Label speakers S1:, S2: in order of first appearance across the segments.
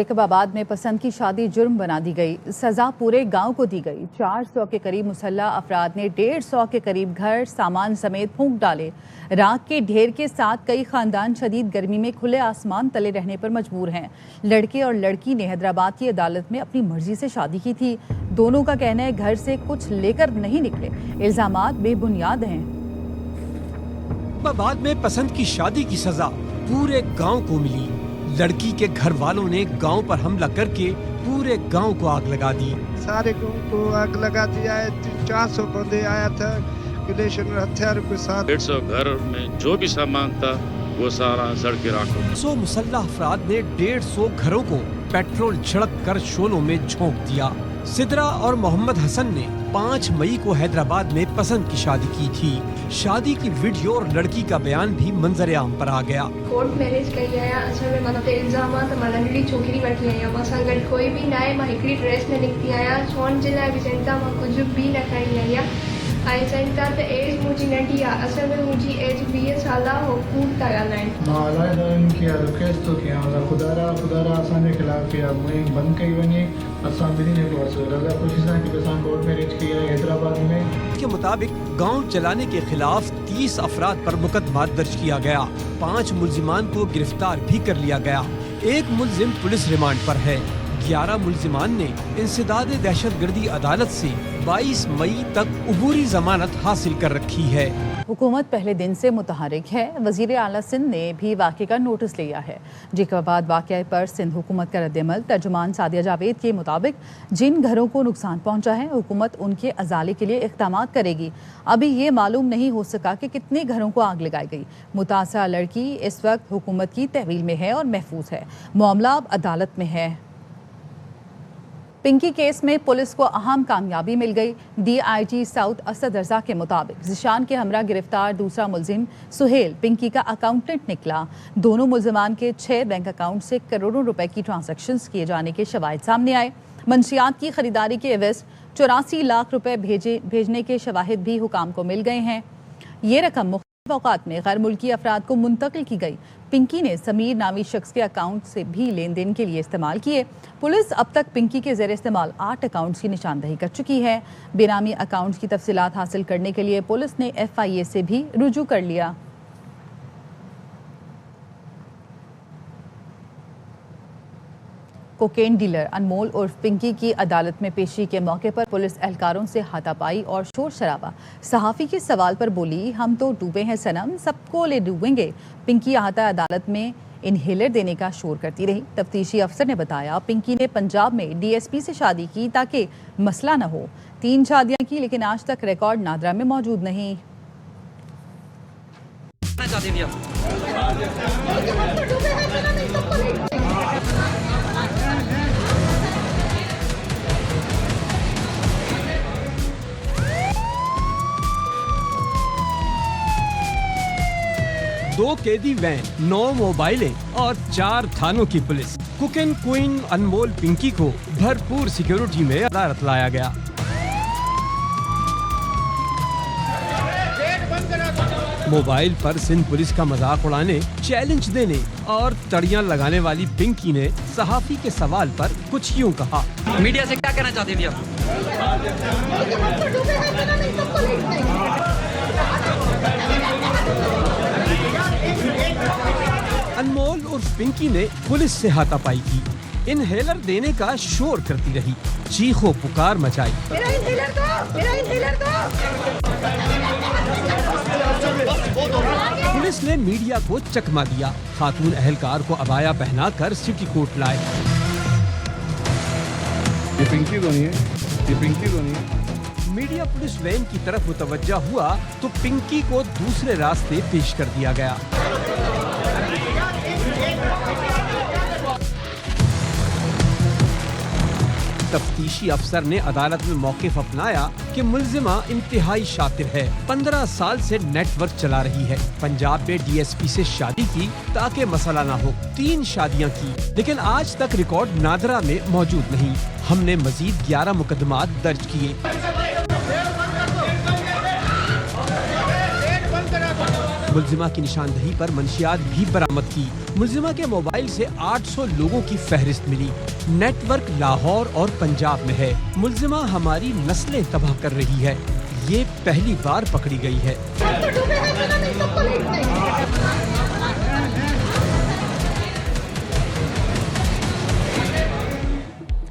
S1: जैकबाबाद में पसंद की शादी जुर्म बना दी गई, सजा पूरे गांव को दी गई। 400 के करीब मुसल्ला अफराद ने 150 के करीब घर सामान समेत फूंक डाले। राख के ढेर के साथ कई खानदान शदीद गर्मी में खुले आसमान तले रहने पर मजबूर हैं। लड़के और लड़की ने हैदराबाद की अदालत में अपनी मर्जी से शादी की थी। दोनों का कहना है घर से कुछ लेकर नहीं निकले। इल्जामात बेबुनियाद हैं।
S2: जैकबाबाद में पसंद की शादी की सजा पूरे गांव को मिली। लड़की के घर वालों ने गांव पर हमला करके पूरे गांव को आग लगा दी।
S3: सारे गांव को आग लगा दिया है। 400 बंदे आया था किलेशन हथियारों के साथ।
S4: 150 घर में जो भी सामान था वो सारा सड़ के राख हो गया।
S2: 100 मुसल्ला अफराद ने 150 घरों को पेट्रोल छिड़क कर शोलों में झोंक दिया। सिद्रा और मोहम्मद हसन ने 5 मई को हैदराबाद में पसंद की शादी की थी। शादी की वीडियो और लड़की का बयान भी मंजर आम पर आ गया।
S5: कोर्ट मैरिज कई आया असल में मन ते इल्जाम त मन नंढड़ी छोकरी वठी आया मां गॾु कोई बि न आहे। मां हिकिड़ी ड्रेस में निकिती आहियां। सोन जे लाइ बि चवनि था मां कुझु बि न खणी आई आहियां। ऐं चवनि था त एज मुंहिंजी नंढी आहे। असल में मुंहिंजी एज 20 साल आहे। हो कूड़ था ॻाल्हाइनि।
S6: मां अलाए कीअं रिक्वेस्ट थो कयां ख़ुदा असांजे ख़िलाफ़ इहा मुहिम बंदि कई वञे। असां ॿिन्ही जे रज़ा ख़ुशी सां कि असां कोर्ट मैरिज कई आहे हैदराबाद में।
S2: के मुताबिक गांव चलाने के खिलाफ 30 अफराद पर मुकदमा दर्ज किया गया। 5 मुल्जिमान को गिरफ्तार भी कर लिया गया। एक मुल्जिम पुलिस रिमांड पर है। 11 मुल्जिमान ने इंसदाद दहशतगर्दी अदालत से 22 मई तक उबूरी जमानत हासिल कर रखी है।
S1: हुकूमत पहले दिन से मुतहरिक है। वजीर आला सिंध ने भी वाक़े का नोटिस लिया है। जैकबाबाद वाक़े पर सिंध हुकूमत का रद्दअमल। तर्जुमान सादिया जावेद के मुताबिक जिन घरों को नुकसान पहुंचा है हुकूमत उनके अजाले के लिए इक़दाम करेगी। अभी ये मालूम नहीं हो सका कि कितने घरों को आग लगाई गई। मुतासरा लड़की इस वक्त हुकूमत की तहवील में है और महफूज है। मामला अब अदालत में है। पिंकी केस में पुलिस को अहम कामयाबी मिल गई। DIG साउथ असद रजा के मुताबिक जिशान के हमरा गिरफ्तार दूसरा मुलजिम सुहेल पिंकी का अकाउंटेंट निकला। दोनों मुलजिमान के 6 बैंक अकाउंट से करोड़ों रुपए की ट्रांजैक्शंस किए जाने के शवाहिद सामने आए। मंशियात की खरीदारी के एवज 84 लाख रुपए भेजने के शवाहिद भी हुकाम को मिल गए हैं। ये रकम मुख्तलिफ औकात में गैर मुल्की अफराद को मुंतकिल की गई। पिंकी ने समीर नामी शख्स के अकाउंट से भी लेन देन के लिए इस्तेमाल किए। पुलिस अब तक पिंकी के ज़ेर इस्तेमाल 8 अकाउंट्स की निशानदही कर चुकी है। बेनामी अकाउंट्स की तफसीलात हासिल करने के लिए पुलिस ने FIA से भी रुजू कर लिया। कोकेन डीलर अनमोल उर्फ पिंकी की अदालत में पेशी के मौके पर पुलिस एहलकारों से हाथापाई और शोर शराबा। सहाफ़ी के सवाल पर बोली, हम तो डूबे हैं सनम, सबको ले डूबेंगे। पिंकी आहता अदालत में इनहेलर देने का शोर करती रही। तफ्तीशी अफसर ने बताया पिंकी ने पंजाब में DSP से शादी की ताकि मसला न हो। 3 शादियां की लेकिन आज तक रिकॉर्ड नादरा में मौजूद नहीं।
S2: 2 कैदी वैन, 9 मोबाइलें और 4 थानों की पुलिस। कुकिन क्वीन अनमोल पिंकी को भरपूर सिक्योरिटी में अदालत लाया गया। मोबाइल पर सिंध पुलिस का मजाक उड़ाने, चैलेंज देने और तड़ियां लगाने वाली पिंकी ने सहाफी के सवाल पर कुछ यूं कहा।
S7: मीडिया से क्या कहना चाहती थी आप?
S2: अनमोल उर्फ पिंकी ने पुलिस से हाथापाई की। इनहेलर देने का शोर करती रही। चीखो पुकार मचाई।
S5: मेरा इनहेलर दो, मेरा इनहेलर दो।
S2: पुलिस ने मीडिया को चकमा दिया। खातून अहलकार को अबाया पहनाकर सिटी कोर्ट लाए।
S6: ये पिंकी तो नहीं है, ये पिंकी तो नहीं है।
S2: मीडिया पुलिस वैन की तरफ मुतवज्जा हुआ तो पिंकी को दूसरे रास्ते पेश कर दिया गया। तफ्तीशी अफसर ने अदालत में मौक़िफ़ अपनाया कि मुल्जिमा इंतहाई शातिर है। 15 साल से नेटवर्क चला रही है। पंजाब में DSP से शादी की ताकि मसला ना हो। 3 शादियां की लेकिन आज तक रिकॉर्ड नादरा में मौजूद नहीं। हमने मजीद 11 मुकदमात दर्ज किए। मुलजिमा की निशानदही पर मंशियात भी बरामद की। मुलजिमा के मोबाइल से 800 लोगों की फहरिस्त मिली। नेटवर्क लाहौर और पंजाब में है। मुलजिमा हमारी नस्लें तबाह कर रही है। ये पहली बार पकड़ी गई है।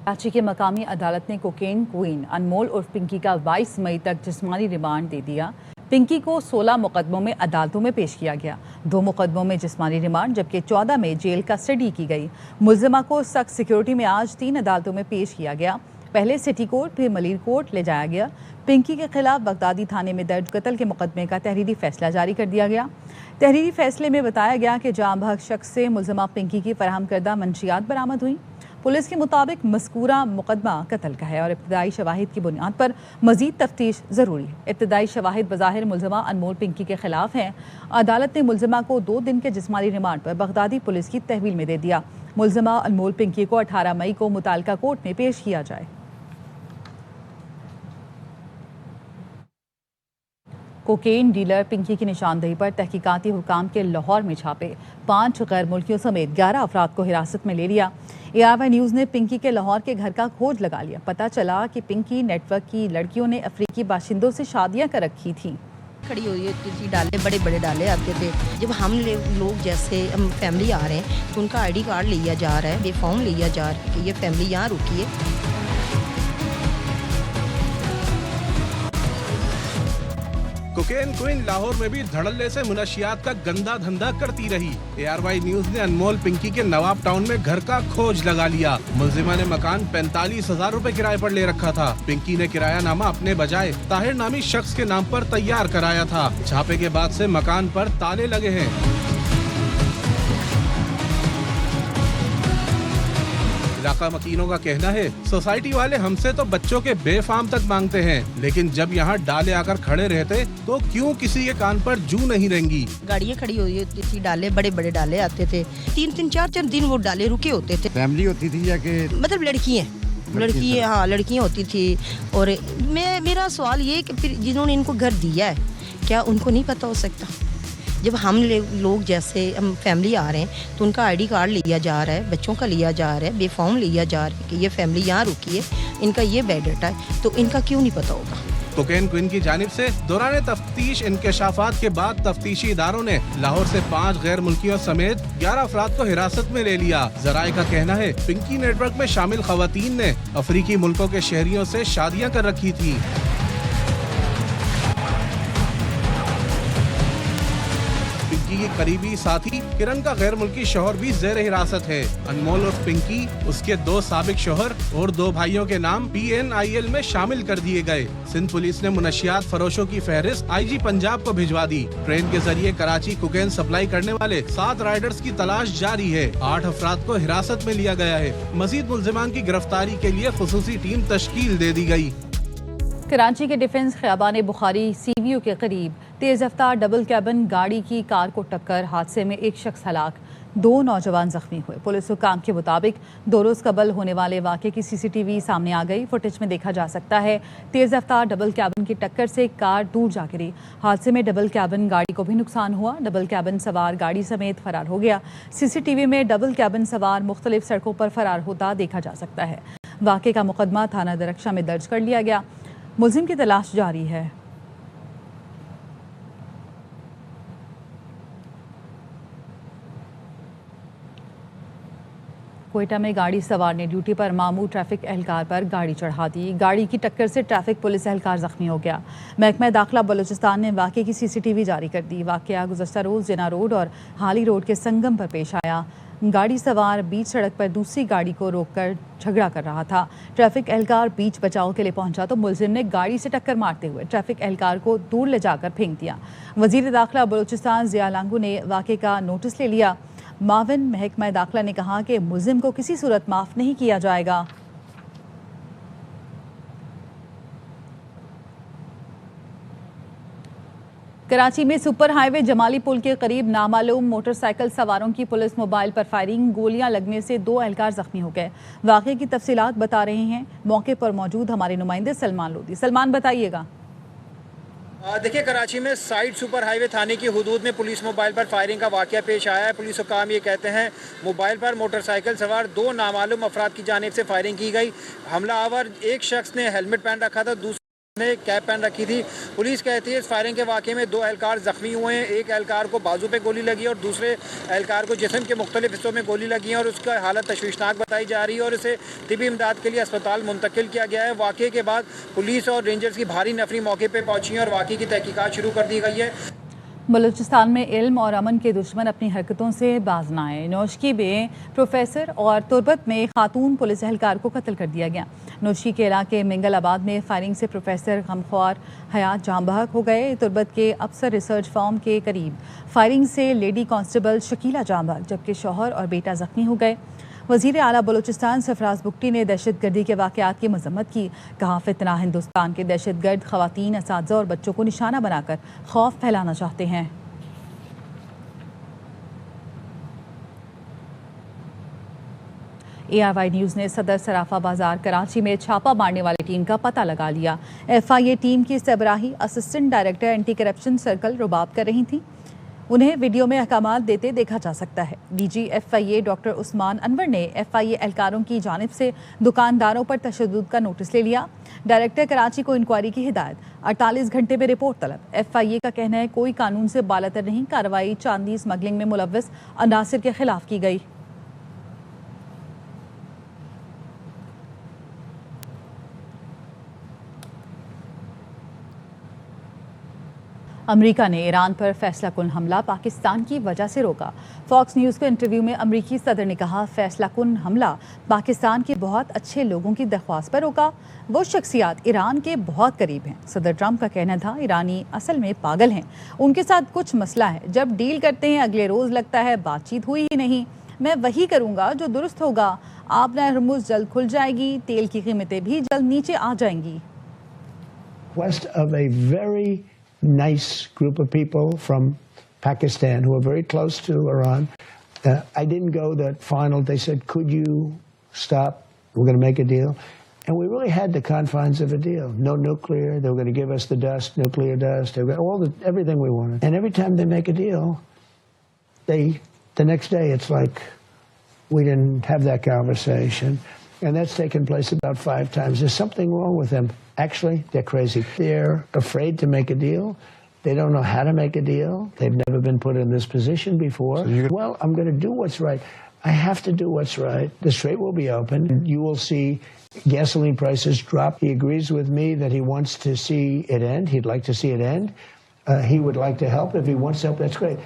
S1: कराची के मकामी अदालत ने कोकेन क्वीन अनमोल उर्फ पिंकी का 22 मई तक जिस्मानी रिमांड दे दिया। पिंकी को 16 मुकदमों में अदालतों में पेश किया गया। 2 मुकदमों में जिस्मानी रिमांड जबकि 14 में जेल कस्टडी की गई। मुलजिमा को सख्त सिक्योरिटी में आज 3 अदालतों में पेश किया गया। पहले सिटी कोर्ट फिर मलीर कोर्ट ले जाया गया। पिंकी के खिलाफ बगदादी थाने में दर्ज कत्ल के मुकदमे का तहरीरी फैसला जारी कर दिया गया। तहरीरी फैसले में बताया गया कि जाम बहक शख्स से मुलजिमा पिंकी की फराहम करदा मंशियात बरामद हुई। पुलिस के मुताबिक मज़कूरा मुकदमा कत्ल का है और इब्तदाई शवाहिद की बुनियाद पर मजीद तफ्तीश ज़रूरी है। इब्तदाई शवाहिद बज़ाहिर मुलजिमा अनमोल पिंकी के खिलाफ हैं। अदालत ने मुलजिमा को 2 दिन के जिस्मानी रिमांड पर बगदादी पुलिस की तहवील में दे दिया। मुलजिमा अनमोल पिंकी को 18 मई को मुताल्लिका कोर्ट में पेश किया जाए। कोकेन डीलर पिंकी की निशानदही पर तहकीकाती हुकाम के लाहौर में छापे। 5 गैर मुल्कियों समेत 11 अफराद को हिरासत में ले लिया। ARY न्यूज़ ने पिंकी के लाहौर के घर का खोज लगा लिया। पता चला कि पिंकी नेटवर्क की लड़कियों ने अफ्रीकी बाशिंदों से शादियां कर रखी थी।
S8: खड़ी हुई होती थी, डाले बड़े बड़े डाले आते थे। जब हम लोग जैसे हम फैमिली आ रहे हैं तो उनका ID कार्ड लिया जा रहा है, बेफॉर्म लिया जा रहा है कि ये फैमिली यहाँ रुकी है।
S9: कोकेन क्वीन लाहौर में भी धड़ल्ले से मुनशियात का गंदा धंधा करती रही। ARY न्यूज़ ने अनमोल पिंकी के नवाब टाउन में घर का खोज लगा लिया। मुलजिमा ने मकान 45,000 रुपए किराए पर ले रखा था। पिंकी ने किराया नामा अपने बजाय ताहिर नामी शख्स के नाम पर तैयार कराया था। छापे के बाद से मकान पर ताले लगे हैं। इलाका मकीनों का कहना है सोसाइटी वाले हमसे तो बच्चों के बेफाम तक मांगते हैं, लेकिन जब यहाँ डाले आकर खड़े रहते तो क्यों किसी के कान पर जू नहीं रहेंगी।
S8: गाड़ियाँ खड़ी हुई होती थी, डाले बड़े बड़े डाले आते थे। 3-3 4-4 दिन वो डाले रुके होते थे।
S10: फैमिली होती थी या कि
S8: मतलब लड़कियाँ हाँ लड़कियाँ होती थी। और मेरा सवाल ये कि फिर जिन्होंने इनको घर दिया है क्या उनको नहीं पता हो सकता? जब हम लोग जैसे हम फैमिली आ रहे हैं तो उनका ID कार्ड लिया जा रहा है, बच्चों का लिया जा रहा है, बेफॉर्म लिया जा रहा है कि ये फैमिली यहाँ रुकी है, इनका ये बायोडाटा है, तो इनका क्यों नहीं पता होगा?
S9: कोकेन क्वीन की जानिब से दौरान तफ्तीश इंकशाफात के बाद तफ्तीशी इदारों ने लाहौर से 5 गैर मुल्कियों समेत 11 अफराद को हिरासत में ले लिया। जराए का कहना है पिंकी नेटवर्क में शामिल खवातीन ने अफ्रीकी मुल्कों के शहरियों से शादियां कर रखी थी। पिंकी की करीबी साथी किरण का गैर मुल्की शौहर भी जेर हिरासत है। अनमोल उर्फ पिंकी, उसके 2 साबिक शौहर और 2 भाइयों के नाम PNIL में शामिल कर दिए गए। सिंध पुलिस ने मुनशियात फरोशों की फहरिस्त IG पंजाब को भिजवा दी। ट्रेन के जरिए कराची कोकेन सप्लाई करने वाले 7 राइडर्स की तलाश जारी है। 8 अफराद को हिरासत में लिया गया है। मजीद मुल्जिमान की गिरफ्तारी के लिए खुसूसी टीम तश्कील दे दी गई।
S1: कराची के डिफेंस खियाबान बुखारी CVO के करीब तेज रफ्तार डबल कैबिन गाड़ी की कार को टक्कर, हादसे में 1 शख्स हलाक, 2 नौजवान जख्मी हुए। पुलिस हुकाम के मुताबिक 2 रोज कबल होने वाले वाक़े की CCTV सामने आ गई। फुटेज में देखा जा सकता है तेज रफ्तार डबल कैबिन की टक्कर से कार दूर जा गिरी। हादसे में डबल कैबिन गाड़ी को भी नुकसान हुआ। डबल कैबिन सवार गाड़ी समेत फरार हो गया। CCTV में डबल कैबिन सवार मुख्तलिफ सड़कों पर फरार होता देखा जा सकता है। वाक़े का मुकदमा थाना दरख्शा में दर्ज कर लिया गया। मुलजिम की तलाश जारी है। कोयटा में गाड़ी सवार ने ड्यूटी पर मामूर ट्रैफिक एहलकार पर गाड़ी चढ़ा दी। गाड़ी की टक्कर से ट्रैफिक पुलिस एहलकार जख्मी हो गया। महकमा दाखिला बलूचिस्तान ने वाक़े की CCTV जारी कर दी। वाक़या गुज़श्ता रोज़ जिना रोड और हाली रोड के संगम पर पेश आया। गाड़ी सवार बीच सड़क पर दूसरी गाड़ी को रोककर झगड़ा कर रहा था। ट्रैफिक एहलकार बीच बचाव के लिए पहुंचा तो मुलजिम ने गाड़ी से टक्कर मारते हुए ट्रैफिक एहलकार को दूर ले जाकर फेंक दिया। वज़ीर दाखिला बलूचिस्तान ज़िया लांगू ने वाक़े का नोटिस ले लिया। माविन महकमा दाखिला ने कहा कि मुलजिम को किसी सूरत माफ़ नहीं किया जाएगा। कराची में सुपर हाईवे जमाली पुल के करीब नामालूम मोटरसाइकिल सवारों की पुलिस मोबाइल पर फायरिंग, गोलियां लगने से 2 एहलकार जख्मी हो गए। वाक़े की तफसीलात बता रहे हैं मौके पर मौजूद हमारे नुमाइंदे सलमान लोधी। सलमान, बताइएगा।
S10: देखिए, कराची में साइड सुपर हाईवे थाने की हुदूद में पुलिस मोबाइल पर फायरिंग का वाकया पेश आया है। पुलिस हुकाम ये कहते हैं मोबाइल पर मोटरसाइकिल सवार 2 नामालूम अफराद की जानिब से फायरिंग की गई। हमलावर एक शख्स ने हेलमेट पहन रखा था, दूसरे ने कैप पहन रखी थी। पुलिस कहती है इस फायरिंग के वाकये में 2 एहलकार जख्मी हुए हैं। एक एहलकार को बाजू पे गोली लगी और दूसरे एहलकार को जिस्म के मुख्तलिफ हिस्सों में गोली लगी है और उसका हालत तशवीशनाक बताई जा रही है और इसे तिबी इमदाद के लिए अस्पताल मुंतकिल किया गया है। वाकये के बाद पुलिस और रेंजर्स की भारी नफरी मौके पर पहुंची है और वाकये की तहकीकात शुरू कर दी गई है।
S1: बलूचिस्तान में इल्म और अमन के दुश्मन अपनी हरकतों से बाज न आए। नौशकी में प्रोफेसर और तुर्बत में खातून पुलिस एहलकार को कत्ल कर दिया गया। नौशकी के इलाके मिंगलाबाद में फायरिंग से प्रोफेसर गमख्वार हयात जाँ बहक हो गए। तुर्बत के अफसर रिसर्च फॉर्म के करीब फायरिंग से लेडी कांस्टेबल शकीला जाँ बहक जबकि शौहर और बेटा जख्मी हो गए। वज़ीर आला बलूचिस्तान सरफराज बुगटी ने दहशतगर्दी के वाक़यात की मजम्मत की। कहा, फितना हिंदुस्तान के दहशतगर्द ख़वातीन, असातिज़ा और बच्चों को निशाना बनाकर खौफ फैलाना चाहते हैं। ARY न्यूज़ ने सदर सराफा बाजार कराची में छापा मारने वाली टीम का पता लगा लिया। FIA टीम की सरबराही assistant director anti corruption circle रुबाब कर रही थी। उन्हें वीडियो में अहकामात देते देखा जा सकता है। DG FIA doctor Usman Anwar ने FIA एहलकारों की जानिब से दुकानदारों पर तशद्दुद का नोटिस ले लिया। डायरेक्टर कराची को इंक्वायरी की हिदायत, 48 घंटे में रिपोर्ट तलब। FIA का कहना है कोई कानून से बालातर नहीं। कार्रवाई चांदी स्मगलिंग में मुलव्वस अनासिर के खिलाफ की गई। अमेरिका ने ईरान पर फैसला कुन हमला पाकिस्तान की वजह से रोका। फॉक्स न्यूज़ को इंटरव्यू में अमेरिकी सदर ने कहा, फैसला कुन हमला पाकिस्तान के बहुत अच्छे लोगों की दरख्वास्त पर रोका। वो शख्सियात ईरान के बहुत करीब हैं। सदर ट्रंप का कहना था ईरानी असल में पागल हैं, उनके साथ कुछ मसला है। जब डील करते हैं अगले रोज़ लगता है बातचीत हुई ही नहीं। मैं वही करूँगा जो दुरुस्त होगा। आपना हरमुज़ जल्द खुल जाएगी, तेल की कीमतें भी जल्द नीचे आ जाएंगी।
S11: Nice group of people from Pakistan who are very close to Iran. I didn't go that final. They said, could you stop? We're going to make a deal. And we really had the confines of a deal. No nuclear. They were going to give us the dust, nuclear dust. They were everything we wanted. And every time they make a deal, the next day it's like we didn't have that conversation. And that's taken place about 5 times. There's something wrong with them. Actually, they're crazy. They're afraid to make a deal. They don't know how to make a deal. They've never been put in this position before. Well, I'm going to do what's right. I have to do what's right. The strait will be open. You will see gasoline prices drop. He agrees with me that he wants to see it end. He'd like to see it end. He would like to help. If he wants help, that's great.